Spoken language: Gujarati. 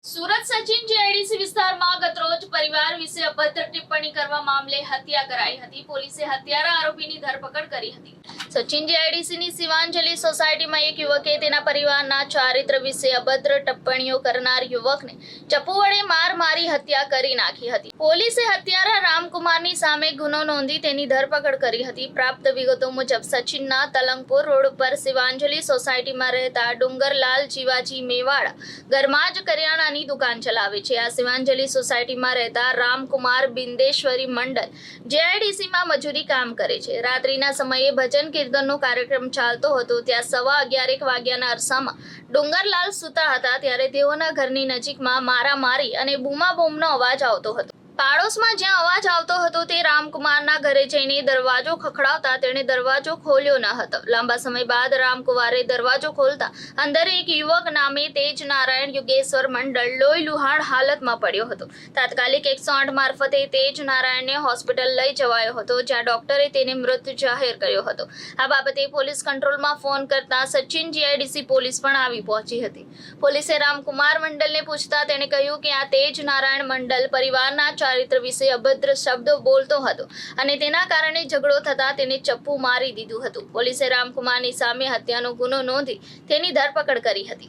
સુરત સચિન જીઆઈડીસી વિસ્તારમાં ગતરોજ પરિવાર વિશે અભદ્ર ટિપ્પણી કરવા મામલે હત્યા કરાઈ હતી। પોલીસે હત્યારા આરોપીની ધરપકડ કરી હતી। સચિન જીઆઈડીસીની શિવાંજલિ સોસાયટીમાં એક યુવકે તેના પરિવારના ચારિત્ર વિશે અભદ્ર ટિપ્પણીઓ કરનાર યુવકને ચપ્પુ વડે માર મારી હત્યા કરી નાખી હતી। પોલીસે હત્યારા રામકુમારની સામે ગુનો નોંધી તેની ધરપકડ કરી હતી। પ્રાપ્ત વિગતો મુજબ સચિનના તલંગપુર રોડ ઉપર શિવાંજલિ સોસાયટીમાં રહેતા ડુંગરલાલ જીવાજી મેવાડા ઘરમાં જ કરિયાણા દુકાન ચલાવે છે। આ શિવાંજલિ સોસાયટીમાં રહેતા રામકુમાર બિંદેશ્વરી મંડળ જીઆઈડીસીમાં મજૂરી કામ કરે છે। રાત્રિના સમયે ભજન કીર્તનનો કાર્યક્રમ ચાલતો હતો। ત્યાં 11:15 વાગ્યાના અરસામાં ડુંગરલાલ સૂતા હતા ત્યારે તેઓના ઘરની નજીકમાં મારામારી અને બૂમાબૂમનો અવાજ આવતો હતો। પાડોશમાં જ્યાં અવાજ આવતો હતો તે રામકુમારના ઘરે જઈને દરવાજો ખખડાવતા તેણે દરવાજો ખોલ્યો ન હતો। લાંબા સમય બાદ રામકુમારે દરવાજો ખોલતા અંદર એક યુવક નામે તેજ નારાયણ યુગેશ્વર મંડળ લોહી લુહાણ હાલતમાં પડ્યો હતો। તાત્કાલિક 108 મારફતે તેજ નારાયણને હોસ્પિટલ લઈ જવાયો હતો, જ્યાં ડોક્ટરે તેને મૃત જાહેર કર્યો હતો। આ બાબતે પોલીસ કંટ્રોલમાં ફોન કરતા સચિન જીઆઈડીસી પોલીસ પણ આવી પહોંચી હતી। પોલીસે રામકુમાર મંડળને પૂછતા તેણે કહ્યું કે આ તેજ નારાયણ મંડળ પરિવારના ચારિત્ર વિશે અભદ્ર શબ્દો બોલતો હતો અને તેના કારણે ઝઘડો થતા તેને ચપ્પુ મારી દીધું હતું। પોલીસે રામકુમારની સામે હત્યાનો ગુનો નોંધી તેની ધરપકડ કરી હતી।